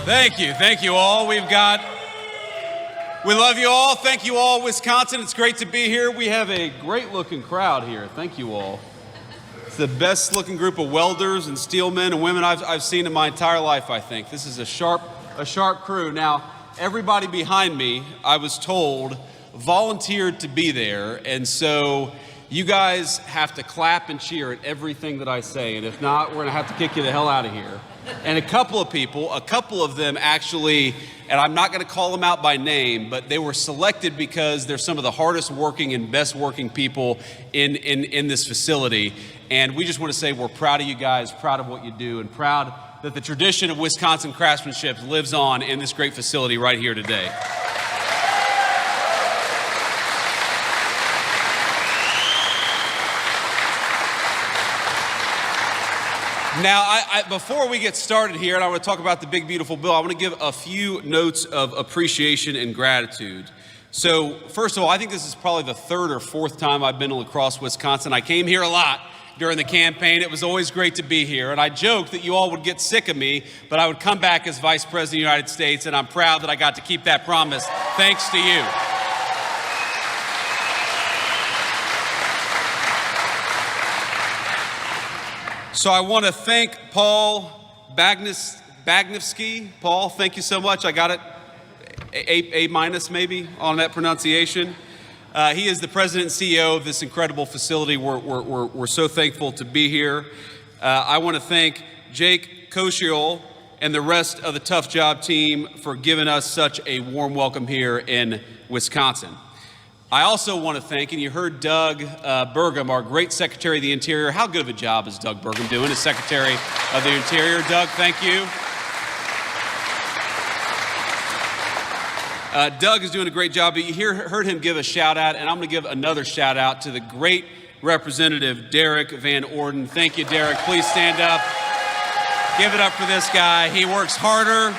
Thank you all. We love you all. Thank you all, Wisconsin. It's great to be here. We have a great looking crowd here. Thank you all. It's the best looking group of welders and steel men and women I've seen in my entire life, I think. This is a sharp crew. Now, everybody behind me, I was told, volunteered to be there, and so you guys have to clap and cheer at everything that I say, and if not, we're gonna have to kick you the hell out of here. And a couple of them actually, and I'm not gonna call them out by name, but they were selected because they're some of the hardest working and best working people in this facility. And we just wanna say we're proud of you guys, proud of what you do, and proud that the tradition of Wisconsin craftsmanship lives on in this great facility right here today. Now, before we get started here, and I want to talk about the big, beautiful bill, I want to give a few notes of appreciation and gratitude. So, first of all, I think this is probably the third or fourth time I've been to La Crosse, Wisconsin. I came here a lot during the campaign. It was always great to be here. And I joked that you all would get sick of me, but I would come back as Vice President of the United States, and I'm proud that I got to keep that promise, thanks to you. So I want to thank Paul Bagnevsky. Paul, thank you so much. I got it A minus maybe on that pronunciation. He is the president and CEO of this incredible facility. We're so thankful to be here. I want to thank Jake Koshiol and the rest of the Tough Job team for giving us such a warm welcome here in Wisconsin. I also want to thank, and you heard Doug Burgum, our great Secretary of the Interior. How good of a job is Doug Burgum doing as Secretary of the Interior? Doug, thank you. Doug is doing a great job, but you heard him give a shout out, and I'm going to give another shout out to the great Representative Derek Van Orden. Thank you, Derek. Please stand up. Give it up for this guy. He works harder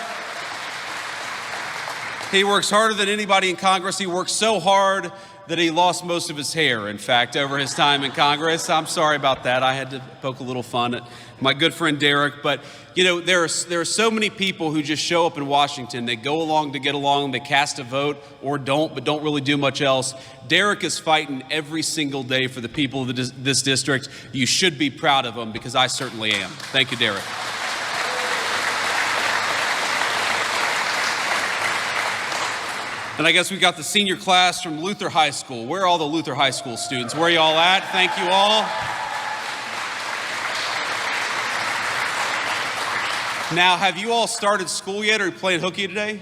than anybody in Congress. He works so hard that he lost most of his hair, in fact, over his time in Congress. I'm sorry about that. I had to poke a little fun at my good friend Derek. But, you know, there are so many people who just show up in Washington. They go along to get along. They cast a vote or don't, but don't really do much else. Derek is fighting every single day for the people of this district. You should be proud of him, because I certainly am. Thank you, Derek. And I guess we got the senior class from Luther High School. Where are all the Luther High School students? Where are you all at? Thank you all. Now, have you all started school yet, or are you playing hooky today?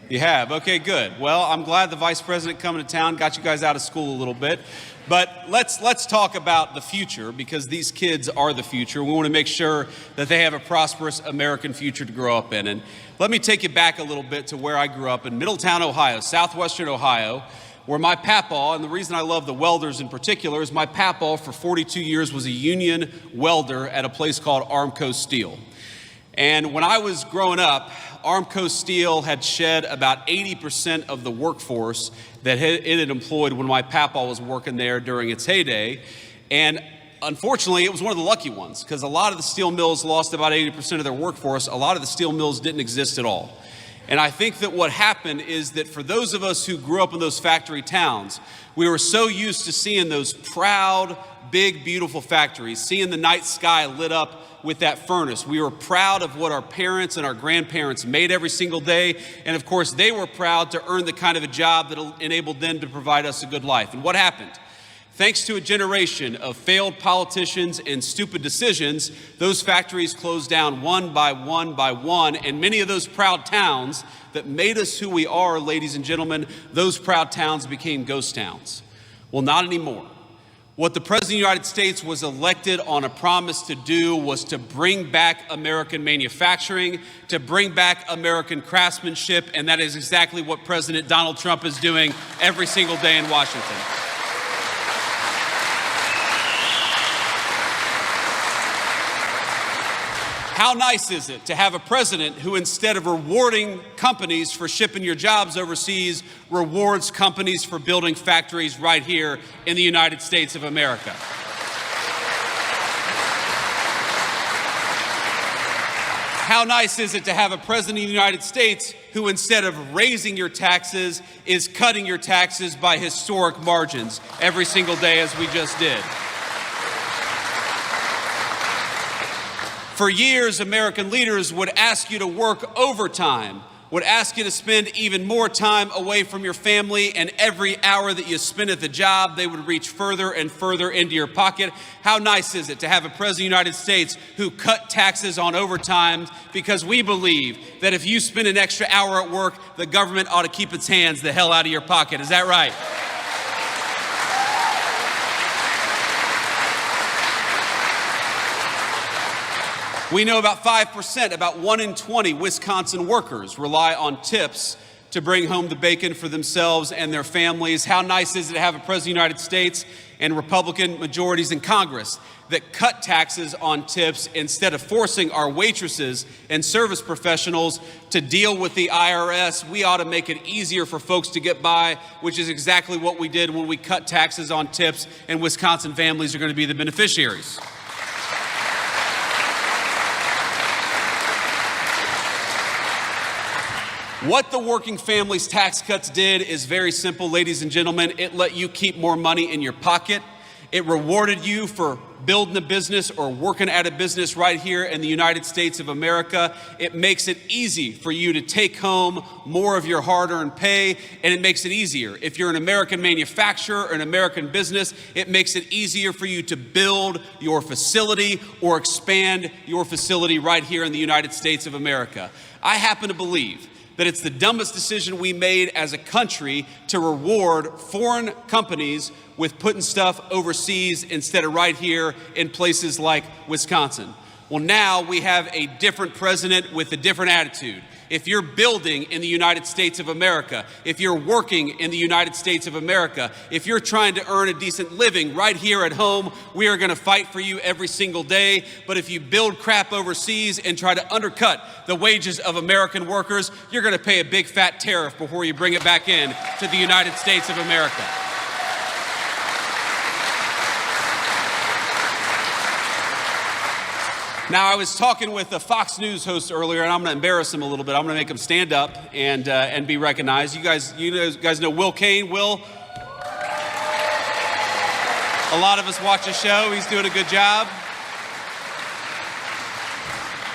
You have? Okay, good. Well, I'm glad the Vice President coming to town got you guys out of school a little bit. But let's talk about the future, because these kids are the future. We want to make sure that they have a prosperous American future to grow up in. And let me take you back a little bit to where I grew up in Middletown, Ohio, southwestern Ohio, where my papaw, and the reason I love the welders in particular is my papaw for 42 years was a union welder at a place called Armco Steel. And when I was growing up, Armco Steel had shed about 80% of the workforce that it had employed when my papaw was working there during its heyday. And unfortunately, it was one of the lucky ones, because a lot of the steel mills lost about 80% of their workforce. A lot of the steel mills didn't exist at all. And I think that what happened is that for those of us who grew up in those factory towns, we were so used to seeing those proud, big, beautiful factories, seeing the night sky lit up with that furnace. We were proud of what our parents and our grandparents made every single day. And of course, they were proud to earn the kind of a job that enabled them to provide us a good life. And what happened? Thanks to a generation of failed politicians and stupid decisions, those factories closed down one by one by one. And many of those proud towns that made us who we are, ladies and gentlemen, those proud towns became ghost towns. Well, not anymore. What the President of the United States was elected on a promise to do was to bring back American manufacturing, to bring back American craftsmanship, and that is exactly what President Donald Trump is doing every single day in Washington. How nice is it to have a president who, instead of rewarding companies for shipping your jobs overseas, rewards companies for building factories right here in the United States of America? How nice is it to have a president of the United States who, instead of raising your taxes, is cutting your taxes by historic margins every single day, as we just did. For years, American leaders would ask you to work overtime, would ask you to spend even more time away from your family, and every hour that you spent at the job, they would reach further and further into your pocket. How nice is it to have a president of the United States who cut taxes on overtime, because we believe that if you spend an extra hour at work, the government ought to keep its hands the hell out of your pocket. Is that right? We know about 5%, about 1 in 20 Wisconsin workers rely on tips to bring home the bacon for themselves and their families. How nice is it to have a president of the United States and Republican majorities in Congress that cut taxes on tips instead of forcing our waitresses and service professionals to deal with the IRS? We ought to make it easier for folks to get by, which is exactly what we did when we cut taxes on tips, and Wisconsin families are going to be the beneficiaries. What the working families tax cuts did is very simple, ladies and gentlemen. It let you keep more money in your pocket. It rewarded you for building a business or working at a business right here in the United States of America. It makes it easy for you to take home more of your hard-earned pay, and it makes it easier. If you're an American manufacturer or an American business, it makes it easier for you to build your facility or expand your facility right here in the United States of America. I happen to believe that it's the dumbest decision we made as a country to reward foreign companies with putting stuff overseas instead of right here in places like Wisconsin. Well, now we have a different president with a different attitude. If you're building in the United States of America, if you're working in the United States of America, if you're trying to earn a decent living right here at home, we are going to fight for you every single day. But if you build crap overseas and try to undercut the wages of American workers, you're going to pay a big fat tariff before you bring it back in to the United States of America. Now, I was talking with a Fox News host earlier, and I'm going to embarrass him a little bit. I'm going to make him stand up and be recognized. You guys know Will Kane. Will, a lot of us watch his show. He's doing a good job.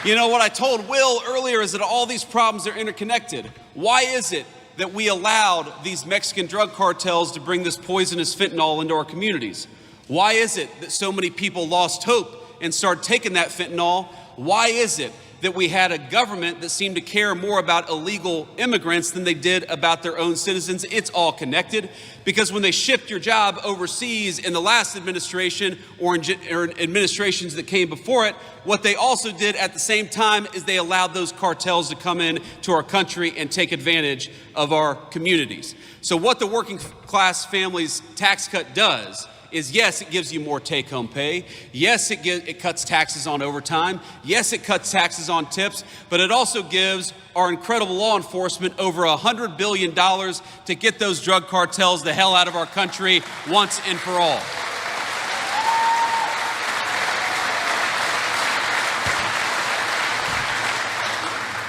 You know, what I told Will earlier is that all these problems are interconnected. Why is it that we allowed these Mexican drug cartels to bring this poisonous fentanyl into our communities? Why is it that so many people lost hope and started taking that fentanyl? Why is it that we had a government that seemed to care more about illegal immigrants than they did about their own citizens? It's all connected, because when they shipped your job overseas in the last administration or in administrations that came before it, what they also did at the same time is they allowed those cartels to come in to our country and take advantage of our communities. So what the working class families tax cut does is, yes, it gives you more take-home pay. Yes, it cuts taxes on overtime. Yes, it cuts taxes on tips, but it also gives our incredible law enforcement over $100 billion to get those drug cartels the hell out of our country once and for all.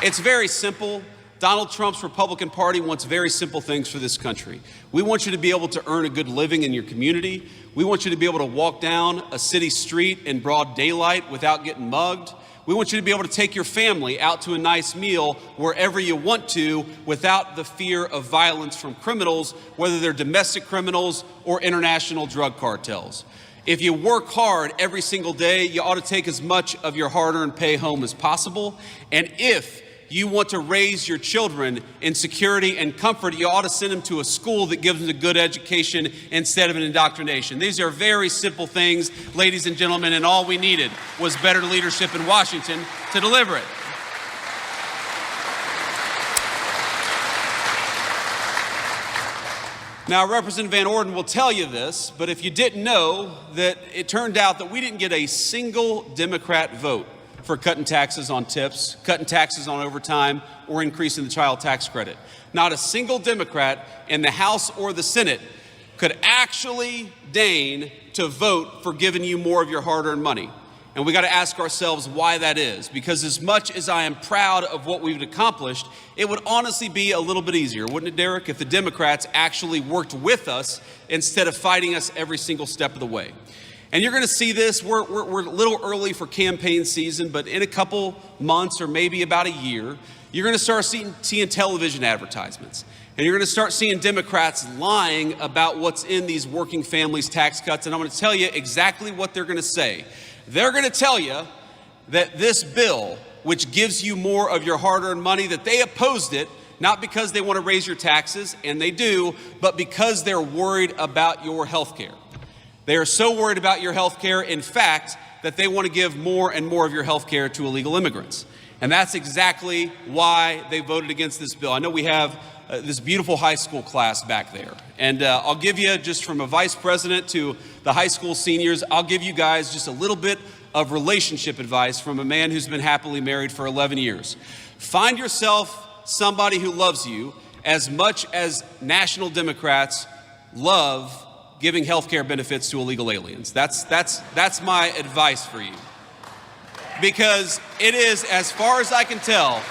It's very simple. Donald Trump's Republican Party wants very simple things for this country. We want you to be able to earn a good living in your community. We want you to be able to walk down a city street in broad daylight without getting mugged. We want you to be able to take your family out to a nice meal wherever you want to without the fear of violence from criminals, whether they're domestic criminals or international drug cartels. If you work hard every single day, you ought to take as much of your hard-earned pay home as possible. And if you want to raise your children in security and comfort, you ought to send them to a school that gives them a good education instead of an indoctrination. These are very simple things, ladies and gentlemen, and all we needed was better leadership in Washington to deliver it. Now, Representative Van Orden will tell you this, but if you didn't know, that it turned out that we didn't get a single Democrat vote for cutting taxes on tips, cutting taxes on overtime, or increasing the child tax credit. Not a single Democrat in the House or the Senate could actually deign to vote for giving you more of your hard-earned money. And we got to ask ourselves why that is. Because as much as I am proud of what we've accomplished, it would honestly be a little bit easier, wouldn't it, Derek, if the Democrats actually worked with us instead of fighting us every single step of the way. And you're going to see this. We're a little early for campaign season, but in a couple months or maybe about a year, you're going to start seeing television advertisements. And you're going to start seeing Democrats lying about what's in these working families tax cuts. And I'm going to tell you exactly what they're going to say. They're going to tell you that this bill, which gives you more of your hard-earned money, that they opposed it, not because they want to raise your taxes, and they do, but because they're worried about your health care. They are so worried about your health care, in fact, that they want to give more and more of your health care to illegal immigrants. And that's exactly why they voted against this bill. I know we have this beautiful high school class back there. And I'll give you, just from a vice president to the high school seniors, I'll give you guys just a little bit of relationship advice from a man who's been happily married for 11 years. Find yourself somebody who loves you as much as national Democrats love giving health care benefits to illegal aliens. That's my advice for you. Because it is, as far as I can tell,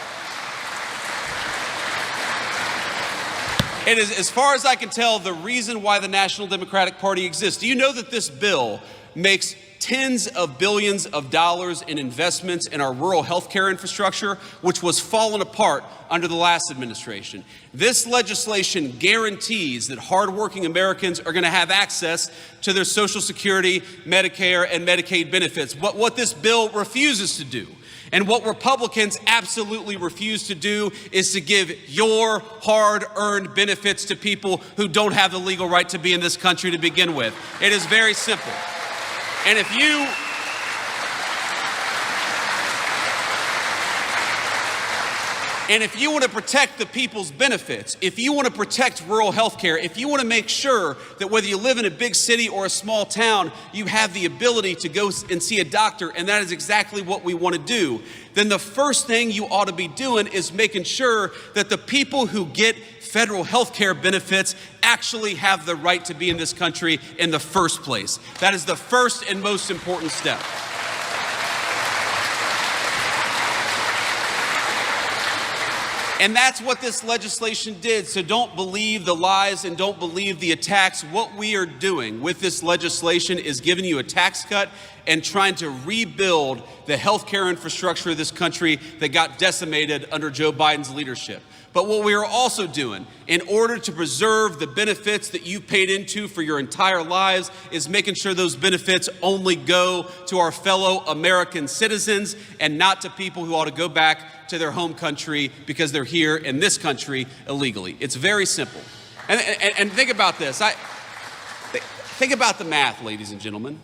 it is, as far as I can tell, the reason why the National Democratic Party exists. Do you know that this bill makes tens of billions of dollars in investments in our rural health care infrastructure, which was fallen apart under the last administration? This legislation guarantees that hardworking Americans are going to have access to their Social Security, Medicare, and Medicaid benefits. What this bill refuses to do, and what Republicans absolutely refuse to do, is to give your hard-earned benefits to people who don't have the legal right to be in this country to begin with. It is very simple. And if you want to protect the people's benefits, if you want to protect rural health care, if you want to make sure that whether you live in a big city or a small town, you have the ability to go and see a doctor, and that is exactly what we want to do, then the first thing you ought to be doing is making sure that the people who get federal health care benefits actually have the right to be in this country in the first place. That is the first and most important step. And that's what this legislation did. So don't believe the lies and don't believe the attacks. What we are doing with this legislation is giving you a tax cut and trying to rebuild the healthcare infrastructure of this country that got decimated under Joe Biden's leadership. But what we are also doing, in order to preserve the benefits that you paid into for your entire lives, is making sure those benefits only go to our fellow American citizens and not to people who ought to go back to their home country because they're here in this country illegally. It's very simple. And think about this. Think about the math, ladies and gentlemen.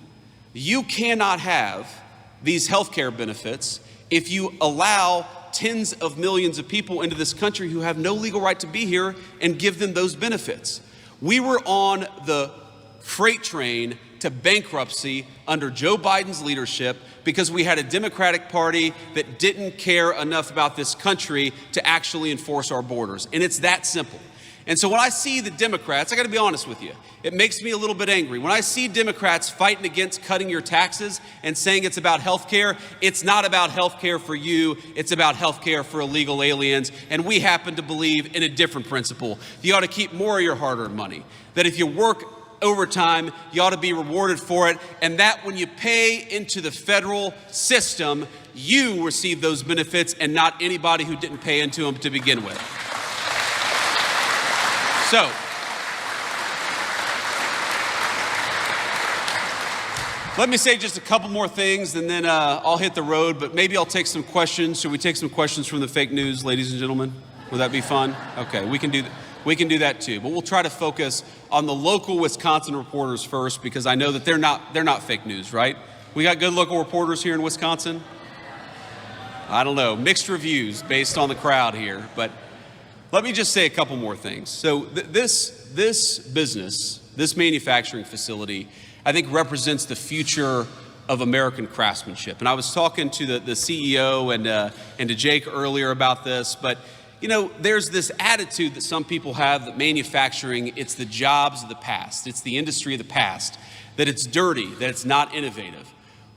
You cannot have these health care benefits if you allow tens of millions of people into this country who have no legal right to be here and give them those benefits. We were on the freight train to bankruptcy under Joe Biden's leadership because we had a Democratic Party that didn't care enough about this country to actually enforce our borders. And it's that simple. And so when I see the Democrats, I got to be honest with you, it makes me a little bit angry. When I see Democrats fighting against cutting your taxes and saying it's about health care, it's not about health care for you, it's about health care for illegal aliens. And we happen to believe in a different principle. You ought to keep more of your hard-earned money. That if you work overtime, you ought to be rewarded for it. And that when you pay into the federal system, you receive those benefits and not anybody who didn't pay into them to begin with. So, let me say just a couple more things and then I'll hit the road, but maybe I'll take some questions. Should we take some questions from the fake news, ladies and gentlemen? Would that be fun? Okay, we can do that too, but we'll try to focus on the local Wisconsin reporters first because I know that they're not fake news, right? We got good local reporters here in Wisconsin? I don't know, mixed reviews based on the crowd here, but let me just say a couple more things. So this business, this manufacturing facility, I think represents the future of American craftsmanship. And I was talking to the CEO and to Jake earlier about this, but you know, there's this attitude that some people have that manufacturing, it's the jobs of the past, it's the industry of the past, that it's dirty, that it's not innovative.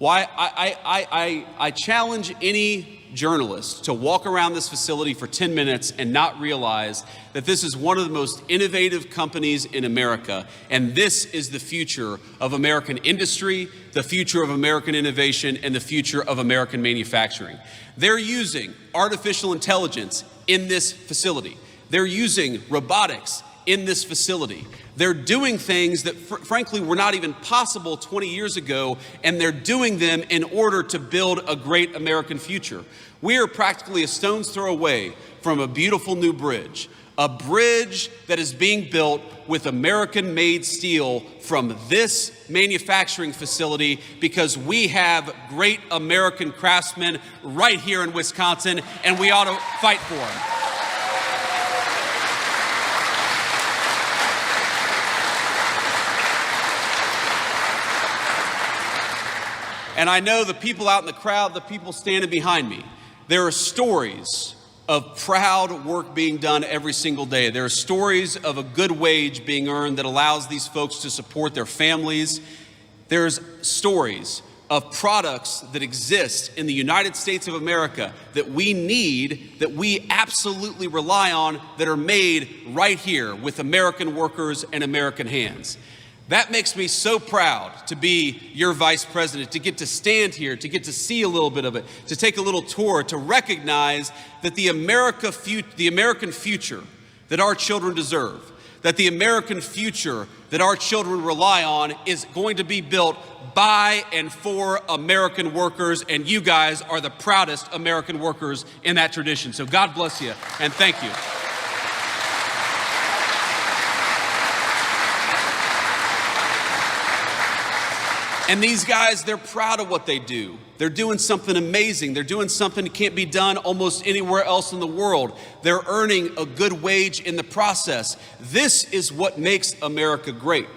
I challenge any journalist to walk around this facility for 10 minutes and not realize that this is one of the most innovative companies in America, and this is the future of American industry, the future of American innovation, and the future of American manufacturing. They're using artificial intelligence in this facility. They're using robotics in this facility. They're doing things that frankly were not even possible 20 years ago, and they're doing them in order to build a great American future. We are practically a stone's throw away from a beautiful new bridge, a bridge that is being built with American-made steel from this manufacturing facility, because we have great American craftsmen right here in Wisconsin, and we ought to fight for them. And I know the people out in the crowd, the people standing behind me, there are stories of proud work being done every single day. There are stories of a good wage being earned that allows these folks to support their families. There's stories of products that exist in the United States of America that we need, that we absolutely rely on, that are made right here with American workers and American hands. That makes me so proud to be your vice president, to get to stand here, to get to see a little bit of it, to take a little tour, to recognize that the American future that our children deserve, that the American future that our children rely on is going to be built by and for American workers, and you guys are the proudest American workers in that tradition. So God bless you, and thank you. And these guys, they're proud of what they do. They're doing something amazing. They're doing something that can't be done almost anywhere else in the world. They're earning a good wage in the process. This is what makes America great.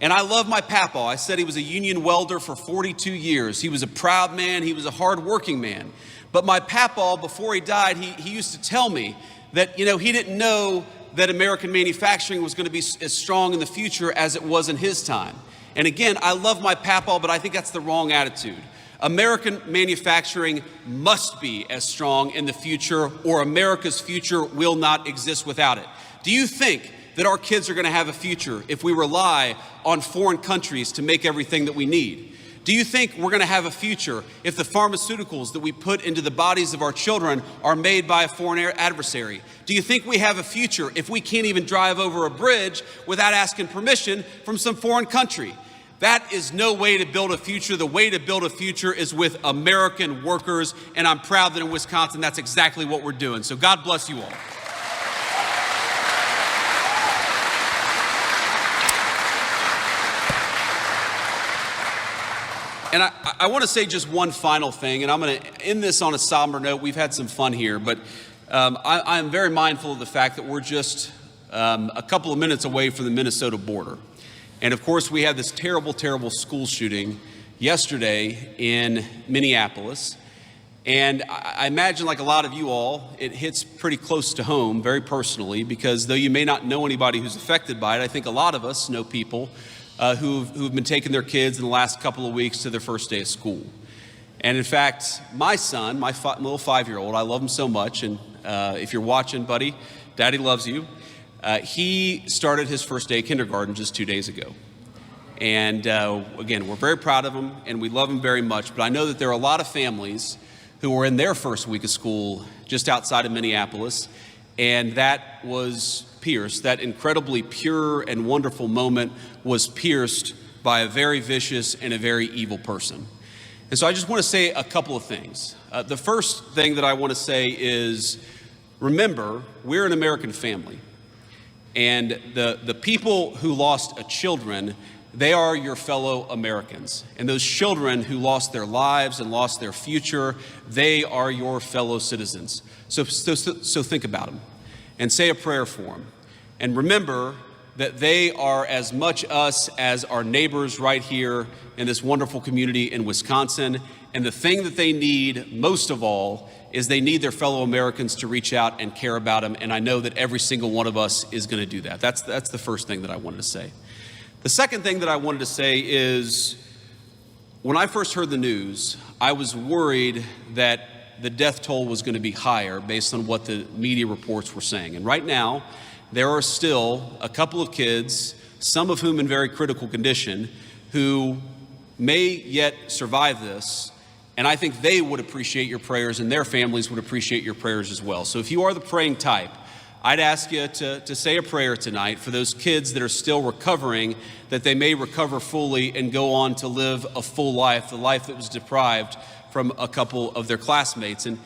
And I love my papa. I said he was a union welder for 42 years. He was a proud man. He was a hardworking man. But my papa, before he died, he used to tell me that, he didn't know that American manufacturing was going to be as strong in the future as it was in his time. And again, I love my papa, but I think that's the wrong attitude. American manufacturing must be as strong in the future, or America's future will not exist without it. Do you think that our kids are going to have a future if we rely on foreign countries to make everything that we need? Do you think we're going to have a future if the pharmaceuticals that we put into the bodies of our children are made by a foreign adversary? Do you think we have a future if we can't even drive over a bridge without asking permission from some foreign country? That is no way to build a future. The way to build a future is with American workers, and I'm proud that in Wisconsin, that's exactly what we're doing. So God bless you all. And I want to say just one final thing, and I'm going to end this on a somber note. We've had some fun here, but I'm very mindful of the fact that we're just a couple of minutes away from the Minnesota border. And of course, we had this terrible, terrible school shooting yesterday in Minneapolis. And I imagine, like a lot of you all, it hits pretty close to home, very personally, because though you may not know anybody who's affected by it, I think a lot of us know people who've been taking their kids in the last couple of weeks to their first day of school. And in fact, my son, my little 5-year-old, I love him so much. And if you're watching, buddy, Daddy loves you. He started his first day of kindergarten just 2 days ago. And again, we're very proud of him and we love him very much. But I know that there are a lot of families who were in their first week of school just outside of Minneapolis. And that was pierced. That incredibly pure and wonderful moment was pierced by a very vicious and a very evil person. And so I just want to say a couple of things. The first thing that I want to say is, remember, we're an American family. And the people who lost children, they are your fellow Americans. And those children who lost their lives and lost their future, they are your fellow citizens. So think about them and say a prayer for them. And remember that they are as much us as our neighbors right here in this wonderful community in Wisconsin. And the thing that they need most of all is they need their fellow Americans to reach out and care about them. And I know that every single one of us is going to do that. That's the first thing that I wanted to say. The second thing that I wanted to say is, When I first heard the news, I was worried that the death toll was going to be higher based on what the media reports were saying. And right now, there are still a couple of kids, some of whom in very critical condition, who may yet survive this. And I think they would appreciate your prayers, and their families would appreciate your prayers as well. So if you are the praying type, I'd ask you to say a prayer tonight for those kids that are still recovering, that they may recover fully and go on to live a full life, the life that was deprived from a couple of their classmates. And,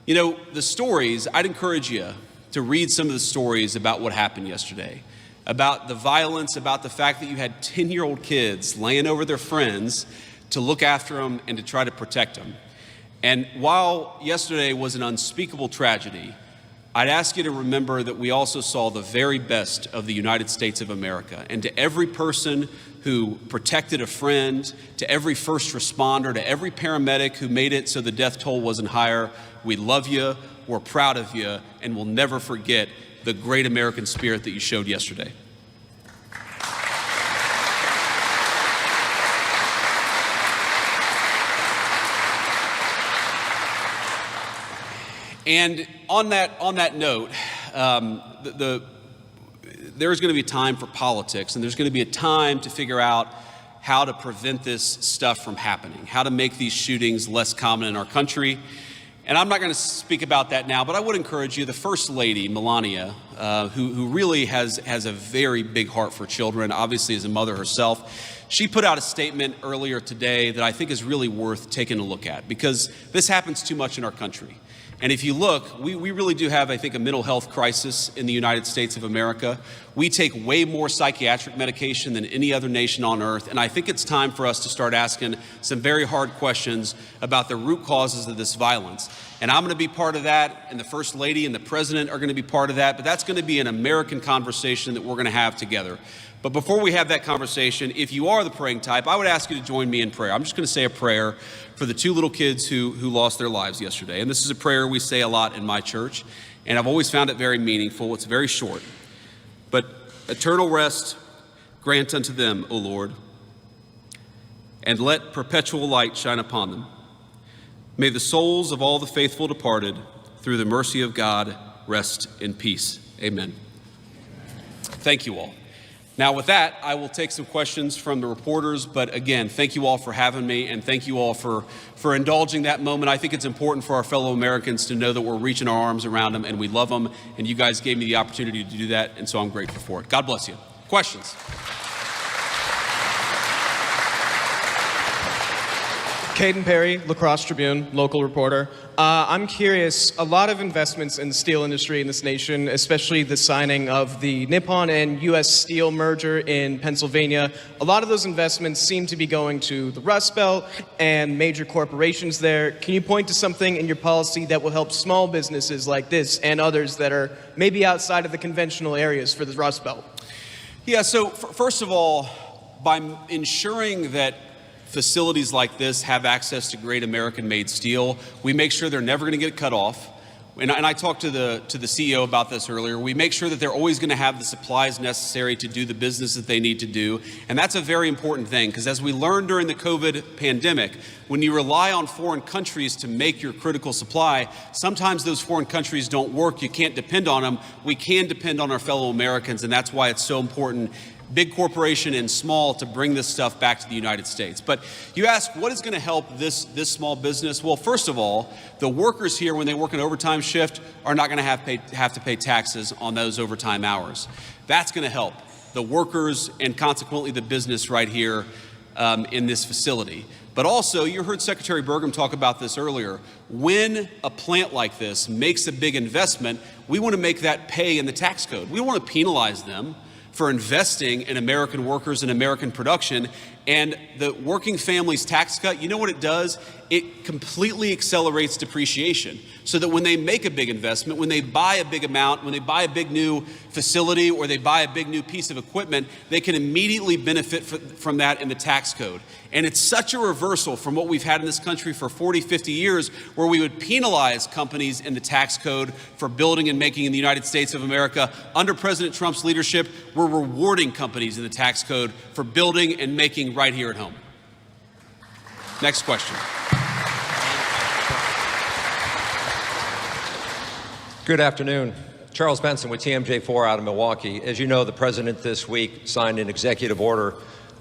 you know, the stories, I'd encourage you to read some of the stories about what happened yesterday, about the violence, about the fact that you had 10-year-old kids laying over their friends to look after them and to try to protect them. And while yesterday was an unspeakable tragedy, I'd ask you to remember that we also saw the very best of the United States of America. And to every person who protected a friend, to every first responder, to every paramedic who made it so the death toll wasn't higher, we love you, we're proud of you, and we'll never forget the great American spirit that you showed yesterday. And on that note, there's going to be time for politics, and there's going to be a time to figure out how to prevent this stuff from happening, how to make these shootings less common in our country. And I'm not going to speak about that now, but I would encourage you, the First Lady, Melania, who really has a very big heart for children, obviously as a mother herself, she put out a statement earlier today that I think is really worth taking a look at, because this happens too much in our country. And if you look, we really do have, I think, a mental health crisis in the United States of America. We take way more psychiatric medication than any other nation on earth. And I think it's time for us to start asking some very hard questions about the root causes of this violence. And I'm going to be part of that, and the First Lady and the President are going to be part of that. But that's going to be an American conversation that we're going to have together. But before we have that conversation, if you are the praying type, I would ask you to join me in prayer. I'm just going to say a prayer for the two little kids who lost their lives yesterday. And this is a prayer we say a lot in my church, and I've always found it very meaningful. It's very short. But eternal rest grant unto them, O Lord, and let perpetual light shine upon them. May the souls of all the faithful departed, through the mercy of God, rest in peace. Amen. Thank you all. Now, with that, I will take some questions from the reporters. But again, thank you all for having me, and thank you all for indulging that moment. I think it's important for our fellow Americans to know that we're reaching our arms around them and we love them. And you guys gave me the opportunity to do that, and so I'm grateful for it. God bless you. Questions? Caden Perry, La Crosse Tribune, local reporter. I'm curious, a lot of investments in the steel industry in this nation, especially the signing of the Nippon and U.S. Steel merger in Pennsylvania, a lot of those investments seem to be going to the Rust Belt and major corporations there. Can you point to something in your policy that will help small businesses like this and others that are maybe outside of the conventional areas for the Rust Belt? Yeah, so first of all, by ensuring that facilities like this have access to great American-made steel, we make sure they're never going to get cut off. And I talked to the CEO about this earlier. We make sure that they're always going to have the supplies necessary to do the business that they need to do. And that's a very important thing, because as we learned during the COVID pandemic, when you rely on foreign countries to make your critical supply, sometimes those foreign countries don't work. You can't depend on them. We can depend on our fellow Americans, and that's why it's so important, big corporation and small, to bring this stuff back to the United States. But you ask, what is going to help this small business? Well, first of all, the workers here, when they work an overtime shift, are not going to have to pay taxes on those overtime hours. That's going to help the workers and consequently the business right here in this facility. But also, you heard Secretary Burgum talk about this earlier. When a plant like this makes a big investment, we want to make that pay in the tax code. We don't want to penalize them for investing in American workers and American production. And the working families tax cut, you know what it does? It completely accelerates depreciation, so that when they make a big investment, when they buy a big amount, when they buy a big new facility or they buy a big new piece of equipment, they can immediately benefit from that in the tax code. And it's such a reversal from what we've had in this country for 40, 50 years, where we would penalize companies in the tax code for building and making in the United States of America. Under President Trump's leadership, we're rewarding companies in the tax code for building and making right here at home. Next question. Good afternoon. Charles Benson with TMJ4 out of Milwaukee. As you know, the president this week signed an executive order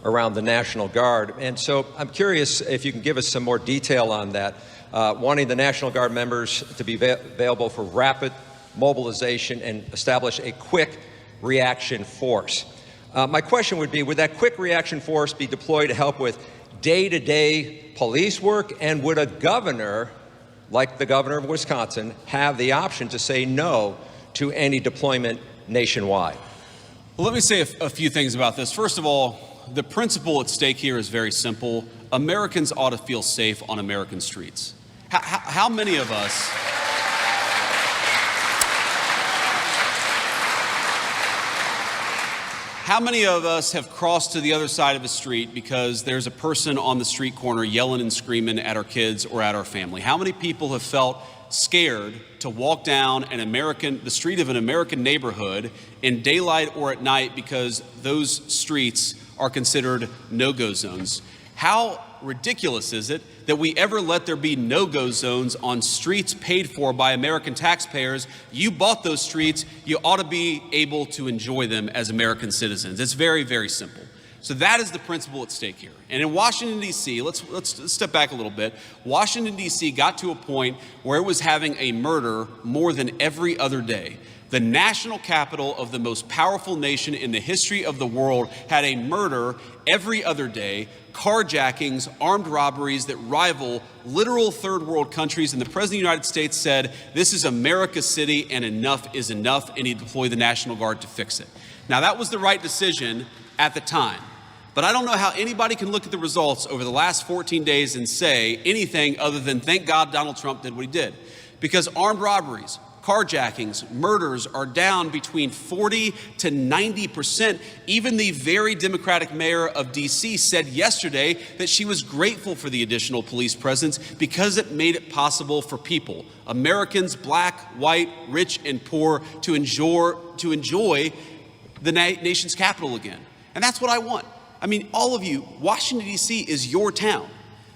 around the National Guard. And so I'm curious if you can give us some more detail on that, wanting the National Guard members to be available for rapid mobilization and establish a quick reaction force. My question would be, would that quick reaction force be deployed to help with day-to-day police work, and would a governor, like the governor of Wisconsin, have the option to say no to any deployment nationwide? Well, let me say a few things about this. First of all, the principle at stake here is very simple. Americans ought to feel safe on American streets. How many of us... How many of us have crossed to the other side of the street because there's a person on the street corner yelling and screaming at our kids or at our family? How many people have felt scared to walk down the street of an American neighborhood in daylight or at night because those streets are considered no-go zones? How ridiculous is it that we ever let there be no-go zones on streets paid for by American taxpayers? You bought those streets, you ought to be able to enjoy them as American citizens. It's very, very simple. So that is the principle at stake here. And in Washington, D.C., let's step back a little bit. Washington, D.C. got to a point where it was having a murder more than every other day. The national capital of the most powerful nation in the history of the world had a murder every other day, carjackings, armed robberies that rival literal third world countries. And the President of the United States said, this is America's city and enough is enough, and he deployed the National Guard to fix it. Now, that was the right decision at the time. But I don't know how anybody can look at the results over the last 14 days and say anything other than thank God Donald Trump did what he did. Because armed robberies, carjackings, murders are down between 40 to 90%. Even the very Democratic mayor of D.C. said yesterday that she was grateful for the additional police presence because it made it possible for people, Americans, black, white, rich, and poor, to enjoy the nation's capital again. And that's what I want. I mean, all of you, Washington, D.C. is your town.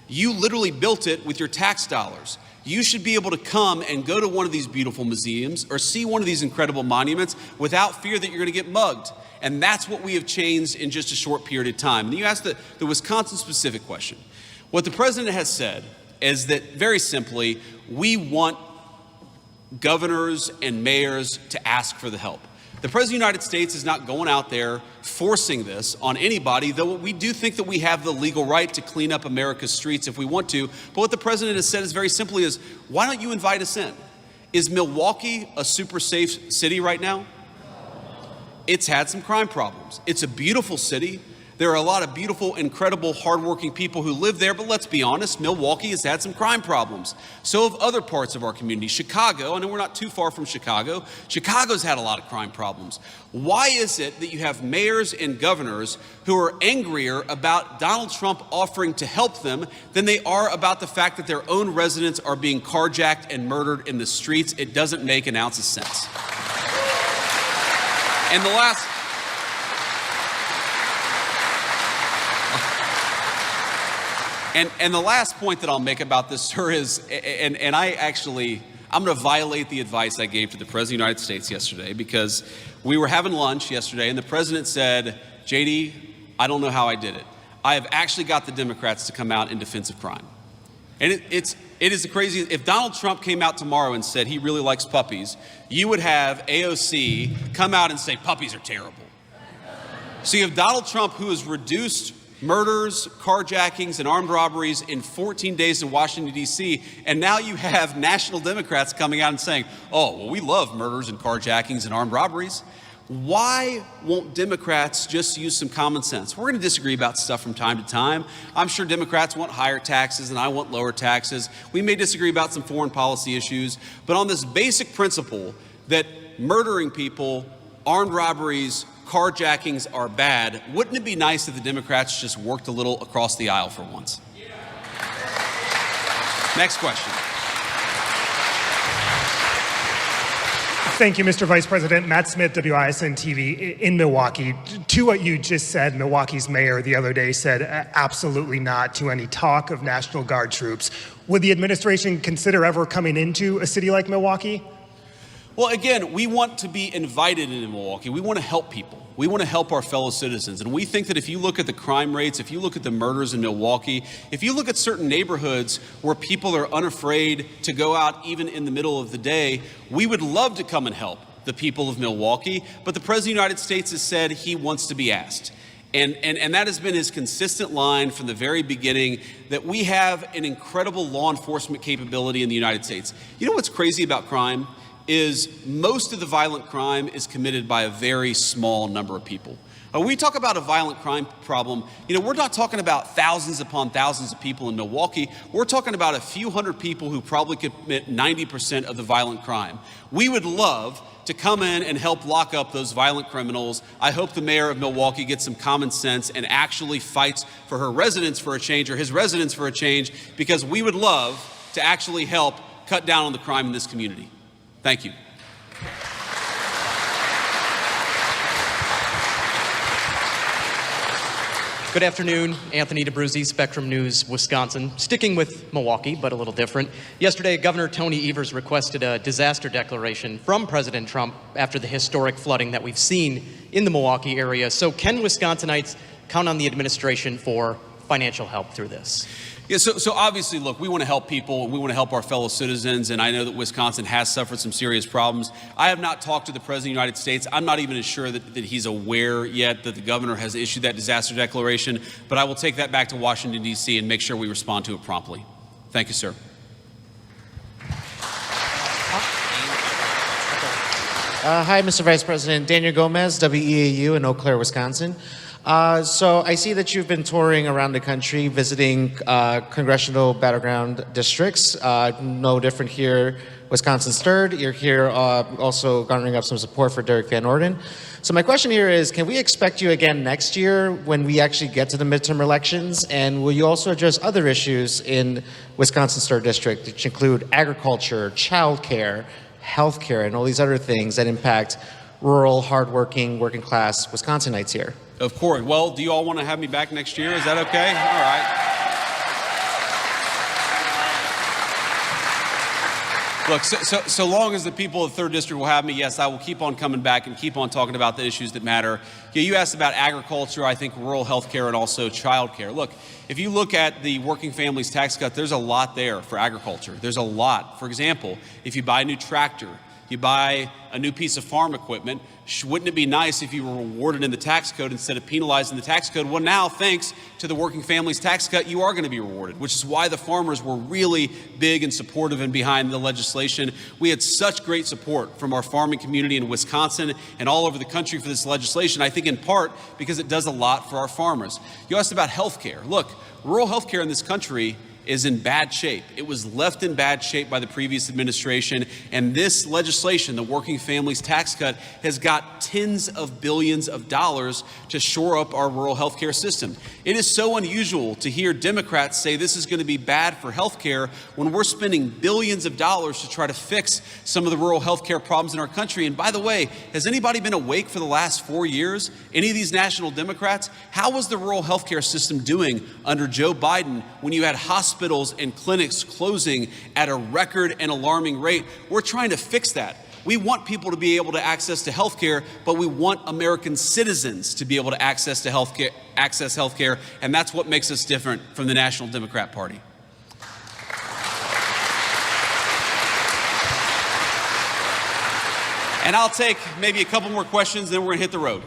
You literally built it with your tax dollars. You should be able to come and go to one of these beautiful museums or see one of these incredible monuments without fear that you're going to get mugged. And that's what we have changed in just a short period of time. And you asked the Wisconsin-specific question. What the president has said is that, very simply, we want governors and mayors to ask for the help. The President of the United States is not going out there forcing this on anybody, though we do think that we have the legal right to clean up America's streets if we want to. But what the president has said is very simply is, why don't you invite us in? Is Milwaukee a super safe city right now? It's had some crime problems. It's a beautiful city. There are a lot of beautiful, incredible, hardworking people who live there, but let's be honest, Milwaukee has had some crime problems. So have other parts of our community. Chicago, I know we're not too far from Chicago. Chicago's had a lot of crime problems. Why is it that you have mayors and governors who are angrier about Donald Trump offering to help them than they are about the fact that their own residents are being carjacked and murdered in the streets? It doesn't make an ounce of sense. And the last... And the last point that I'll make about this, sir, is, I'm going to violate the advice I gave to the President of the United States yesterday, because we were having lunch yesterday and the President said, JD, I don't know how I did it. I have actually got the Democrats to come out in defense of crime. And it is the craziest. If Donald Trump came out tomorrow and said he really likes puppies, you would have AOC come out and say puppies are terrible. So you have Donald Trump, who has reduced murders, carjackings, and armed robberies in 14 days in Washington, D.C., and now you have national Democrats coming out and saying, oh, well, we love murders and carjackings and armed robberies. Why won't Democrats just use some common sense? We're going to disagree about stuff from time to time. I'm sure Democrats want higher taxes and I want lower taxes. We may disagree about some foreign policy issues, but on this basic principle that murdering people, armed robberies, carjackings are bad, wouldn't it be nice if the Democrats just worked a little across the aisle for once? Next question. Thank you, Mr. Vice President. Matt Smith, WISN TV in Milwaukee. To what you just said, Milwaukee's mayor the other day said absolutely not to any talk of National Guard troops. Would the administration consider ever coming into a city like Milwaukee? Well, again, we want to be invited into Milwaukee. We want to help people. We want to help our fellow citizens. And we think that if you look at the crime rates, if you look at the murders in Milwaukee, if you look at certain neighborhoods where people are unafraid to go out even in the middle of the day, we would love to come and help the people of Milwaukee. But the President of the United States has said he wants to be asked. And that has been his consistent line from the very beginning, that we have an incredible law enforcement capability in the United States. You know what's crazy about crime? Is most of the violent crime is committed by a very small number of people. When we talk about a violent crime problem, we're not talking about thousands upon thousands of people in Milwaukee. We're talking about a few hundred people who probably commit 90% of the violent crime. We would love to come in and help lock up those violent criminals. I hope the mayor of Milwaukee gets some common sense and actually fights for her residents for a change, or his residents for a change, because we would love to actually help cut down on the crime in this community. Thank you. Good afternoon, Anthony DeBruzzi, Spectrum News, Wisconsin. Sticking with Milwaukee, but a little different. Yesterday, Governor Tony Evers requested a disaster declaration from President Trump after the historic flooding that we've seen in the Milwaukee area. So can Wisconsinites count on the administration for financial help through this? Yeah, so obviously, look, we want to help people, and we want to help our fellow citizens, and I know that Wisconsin has suffered some serious problems. I have not talked to the President of the United States. I'm not even sure that he's aware yet that the governor has issued that disaster declaration, but I will take that back to Washington, D.C. and make sure we respond to it promptly. Thank you, sir. Hi, Mr. Vice President. Daniel Gomez, WEAU in Eau Claire, Wisconsin. So I see that you've been touring around the country, visiting congressional battleground districts. No different here, Wisconsin's third. You're here also garnering up some support for Derek Van Orden. So my question here is, can we expect you again next year when we actually get to the midterm elections? And will you also address other issues in Wisconsin's third district, which include agriculture, childcare, healthcare, and all these other things that impact rural, hardworking, working class Wisconsinites here? Of course. Well, do you all want to have me back next year? Is that okay? All right. Look, so long as the people of the 3rd District will have me, yes, I will keep on coming back and keep on talking about the issues that matter. You asked about agriculture, I think rural health care, and also child care. Look, if you look at the working families tax cut, there's a lot there for agriculture. There's a lot. For example, if you buy a new tractor, you buy a new piece of farm equipment, wouldn't it be nice if you were rewarded in the tax code instead of penalized in the tax code? Well, now, thanks to the working families tax cut, you are going to be rewarded, which is why the farmers were really big and supportive and behind the legislation. We had such great support from our farming community in Wisconsin and all over the country for this legislation, I think in part because it does a lot for our farmers. You asked about health care. Look, rural health care in this country is in bad shape. It was left in bad shape by the previous administration, and this legislation, the Working Families Tax Cut, has got tens of billions of dollars to shore up our rural health care system. It is so unusual to hear Democrats say this is going to be bad for health care when we're spending billions of dollars to try to fix some of the rural health care problems in our country. And by the way, has anybody been awake for the last 4 years? Any of these national Democrats? How was the rural health care system doing under Joe Biden when you had hospitals and clinics closing at a record and alarming rate? We're trying to fix that. We want people to be able to access to health care, but we want American citizens to be able to access health care, and that's what makes us different from the National Democrat Party. And I'll take maybe a couple more questions, then we're going to hit the road.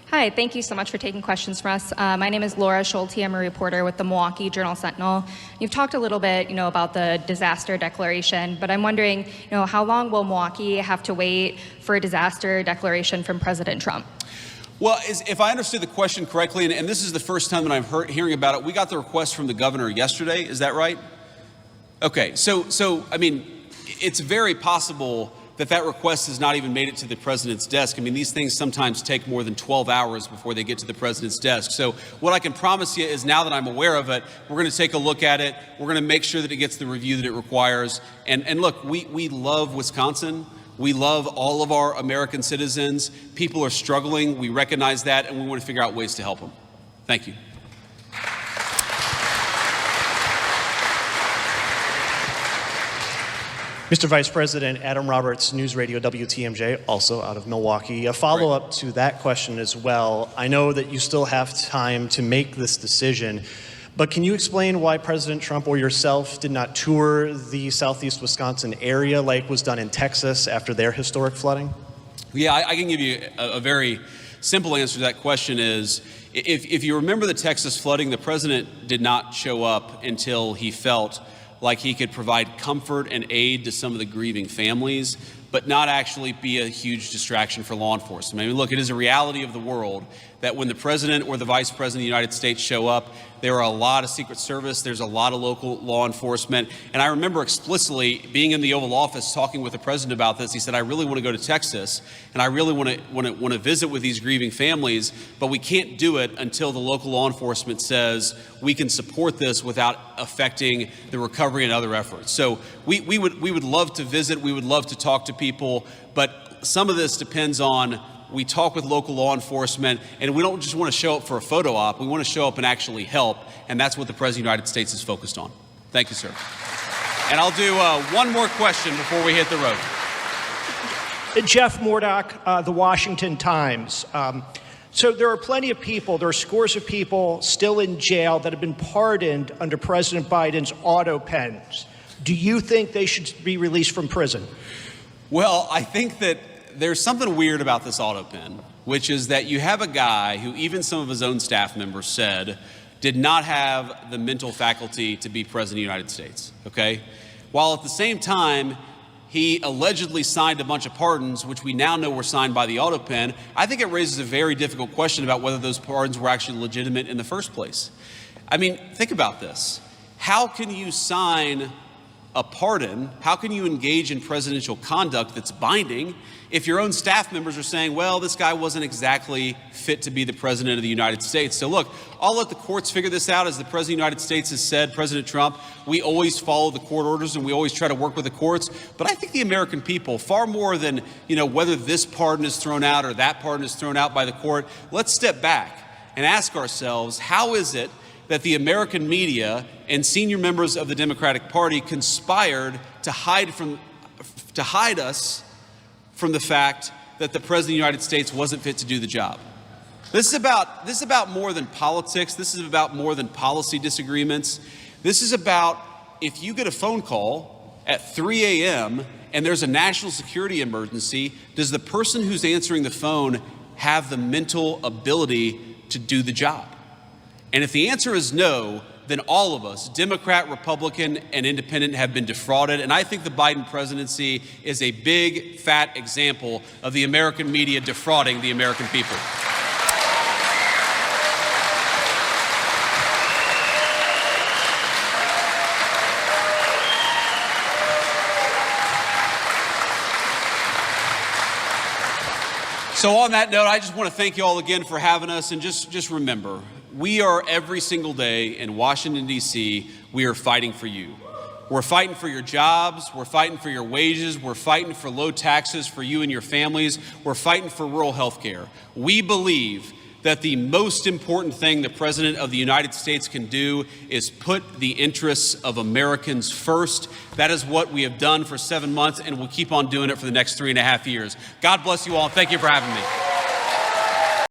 Hi, thank you so much for taking questions from us. My name is Laura Schulte. I'm a reporter with the Milwaukee Journal-Sentinel. You've talked a little bit, about the disaster declaration, but I'm wondering, how long will Milwaukee have to wait for a disaster declaration from President Trump? Well, if I understood the question correctly, and this is the first time that I'm hearing about it, we got the request from the governor yesterday. Is that right? Okay, so I mean, it's very possible that request has not even made it to the president's desk. I mean, these things sometimes take more than 12 hours before they get to the president's desk. So what I can promise you is now that I'm aware of it, we're going to take a look at it. We're going to make sure that it gets the review that it requires. And look, we love Wisconsin. We love all of our American citizens. People are struggling. We recognize that, and we want to figure out ways to help them. Thank you. Mr. Vice President, Adam Roberts, News Radio WTMJ, also out of Milwaukee. A follow-up to that question as well. I know that you still have time to make this decision, but can you explain why President Trump or yourself did not tour the southeast Wisconsin area like was done in Texas after their historic flooding? Yeah, I can give you a very simple answer to that question is, if you remember the Texas flooding, the president did not show up until he felt like he could provide comfort and aid to some of the grieving families, but not actually be a huge distraction for law enforcement. I mean, look, it is a reality of the world that when the president or the vice president of the United States show up, there are a lot of Secret Service, there's a lot of local law enforcement. And I remember explicitly being in the Oval Office talking with the president about this. He said, I really want to go to Texas, and I really want to visit with these grieving families, but we can't do it until the local law enforcement says we can support this without affecting the recovery and other efforts. So we would love to visit, we would love to talk to people, but some of this depends on we talk with local law enforcement, and we don't just want to show up for a photo op. We want to show up and actually help, and that's what the President of the United States is focused on. Thank you, sir. And I'll do one more question before we hit the road. Jeff Murdoch, The Washington Times. So there are plenty of people, there are scores of people still in jail that have been pardoned under President Biden's auto pens. Do you think they should be released from prison? Well, I think that there's something weird about this auto pen, which is that you have a guy who even some of his own staff members said did not have the mental faculty to be president of the United States, okay? While at the same time, he allegedly signed a bunch of pardons, which we now know were signed by the auto pen. I think it raises a very difficult question about whether those pardons were actually legitimate in the first place. I mean, think about this. How can you sign a pardon? How can you engage in presidential conduct that's binding if your own staff members are saying, well, this guy wasn't exactly fit to be the president of the United States? So look, I'll let the courts figure this out. As the president of the United States has said, President Trump, we always follow the court orders and we always try to work with the courts. But I think the American people, far more than, whether this pardon is thrown out or that pardon is thrown out by the court, let's step back and ask ourselves, how is it that the American media and senior members of the Democratic Party conspired to hide us from the fact that the President of the United States wasn't fit to do the job? This is about more than politics. This is about more than policy disagreements. This is about if you get a phone call at 3 a.m. and there's a national security emergency, does the person who's answering the phone have the mental ability to do the job? And if the answer is no, then all of us, Democrat, Republican, and Independent, have been defrauded. And I think the Biden presidency is a big, fat example of the American media defrauding the American people. So on that note, I just want to thank you all again for having us. And just remember, we are every single day in Washington, D.C., we are fighting for you. We're fighting for your jobs. We're fighting for your wages. We're fighting for low taxes for you and your families. We're fighting for rural health care. We believe that the most important thing the President of the United States can do is put the interests of Americans first. That is what we have done for 7 months, and we'll keep on doing it for the next 3.5 years. God bless you all. Thank you for having me.